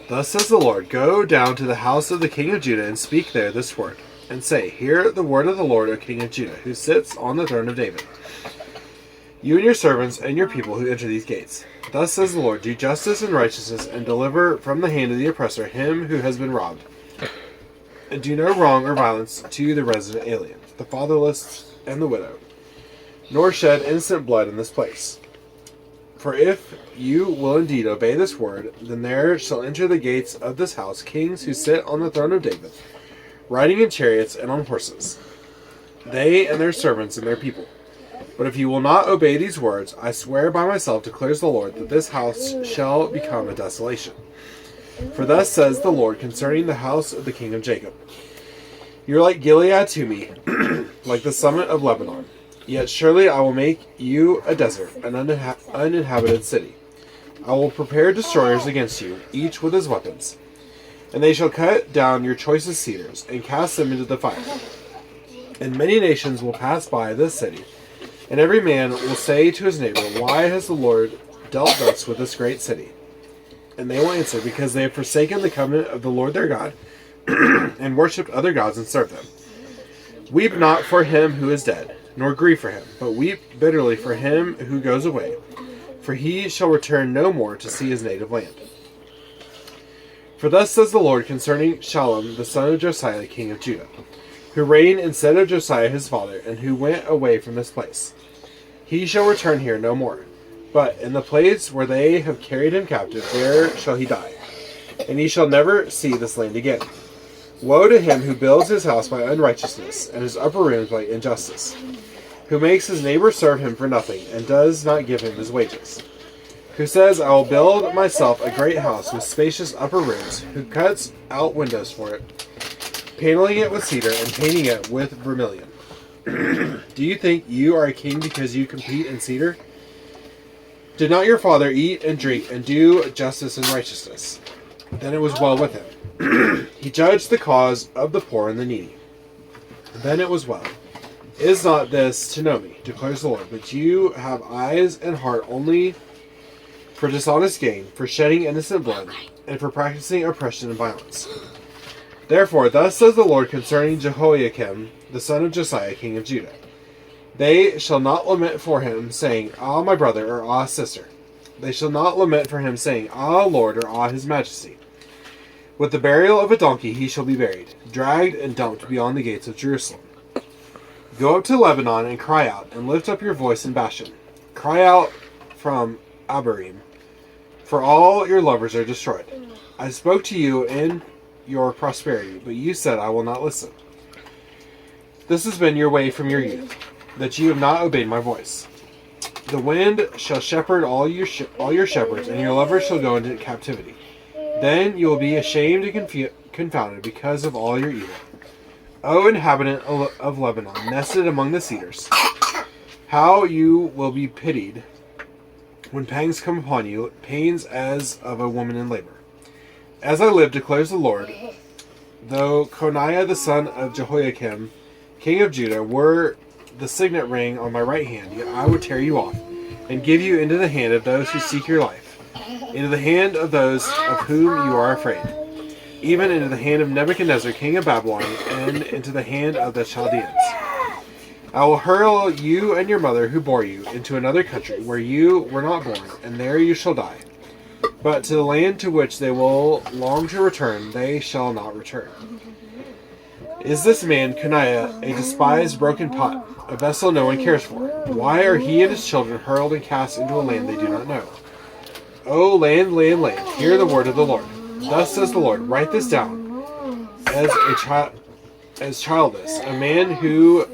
Thus says the Lord, go down to the house of the king of Judah and speak there this word, and say, hear the word of the Lord, O king of Judah, who sits on the throne of David. You and your servants and your people who enter these gates. Thus says the Lord, do justice and righteousness, and deliver from the hand of the oppressor him who has been robbed. And do no wrong or violence to the resident alien, the fatherless and the widow, nor shed innocent blood in this place. For if you will indeed obey this word, then there shall enter the gates of this house kings who sit on the throne of David, riding in chariots and on horses, they and their servants and their people. But if you will not obey these words, I swear by myself, declares the Lord, that this house shall become a desolation. For thus says the Lord concerning the house of the king of Jacob, you are like Gilead to me, like the summit of Lebanon. Yet surely I will make you a desert, an uninhabited city. I will prepare destroyers against you, each with his weapons. And they shall cut down your choicest cedars, and cast them into the fire. And many nations will pass by this city, and every man will say to his neighbor, why has the Lord dealt thus with this great city? And they will answer, because they have forsaken the covenant of the Lord their God, and worshipped other gods and served them. Weep not for him who is dead, nor grieve for him, but weep bitterly for him who goes away, for he shall return no more to see his native land. For thus says the Lord concerning Shallum, the son of Josiah, king of Judah, who reigned instead of Josiah his father, and who went away from this place. He shall return here no more, but in the place where they have carried him captive, there shall he die, and he shall never see this land again. Woe to him who builds his house by unrighteousness, and his upper rooms by injustice, who makes his neighbor serve him for nothing, and does not give him his wages, who says, I will build myself a great house with spacious upper rooms, who cuts out windows for it, paneling it with cedar, and painting it with vermilion. Do you think you are a king because you compete in cedar? Did not your father eat and drink and do justice and righteousness? Then it was well with him. He judged the cause of the poor and the needy. Then it was well. Is not this to know me, declares the Lord, but you have eyes and heart only for dishonest gain, for shedding innocent blood, and for practicing oppression and violence. Therefore, thus says the Lord concerning Jehoiakim, the son of Josiah, king of Judah. They shall not lament for him, saying, Ah, my brother, or Ah, sister. They shall not lament for him, saying, Ah, Lord, or Ah, his majesty. With the burial of a donkey he shall be buried, dragged and dumped beyond the gates of Jerusalem. Go up to Lebanon and cry out, and lift up your voice in Bashan. Cry out from Abarim, for all your lovers are destroyed. I spoke to you in your prosperity, but you said, I will not listen. This has been your way from your youth, that you have not obeyed my voice. The wind shall shepherd all your shepherds, and your lovers shall go into captivity. Then you will be ashamed and confounded because of all your evil. O inhabitant of Lebanon, nested among the cedars, how you will be pitied when pangs come upon you, pains as of a woman in labor. As I live, declares the Lord, though Coniah the son of Jehoiakim, king of Judah, were the signet ring on my right hand, yet I would tear you off, and give you into the hand of those who seek your life, into the hand of those of whom you are afraid, even into the hand of Nebuchadnezzar, king of Babylon, and into the hand of the Chaldeans. I will hurl you and your mother who bore you into another country where you were not born, and there you shall die. But to the land to which they will long to return, they shall not return. Is this man, Coniah, a despised broken pot, a vessel no one cares for? Why are he and his children hurled and cast into a land they do not know? O land, land, land, hear the word of the Lord. Thus says the Lord, write this down, as childless, a man who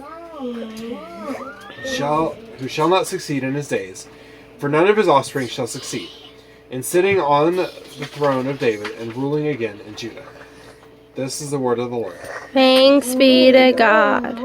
shall not succeed in his days, for none of his offspring shall succeed, in sitting on the throne of David and ruling again in Judah. This is the word of the Lord. Thanks be to God.